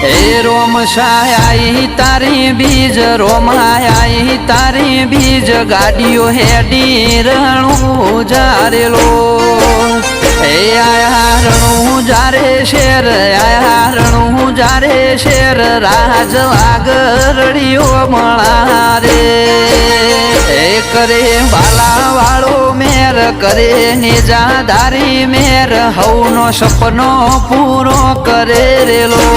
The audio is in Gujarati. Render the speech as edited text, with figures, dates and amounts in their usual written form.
એ રોમ સાઈ તારી બીજ રોમાઈ તારી બીજ ગાડીઓ હેડી રણું જારેલો એ આયા રણું જારે શેર આયા રણું જારે શેર રાજ વાગરડીઓ મળા રે એ કરે બાલા વાળો મેર કરે નિજાદારી મેર હવનો સપનો પૂરો કરે રેલો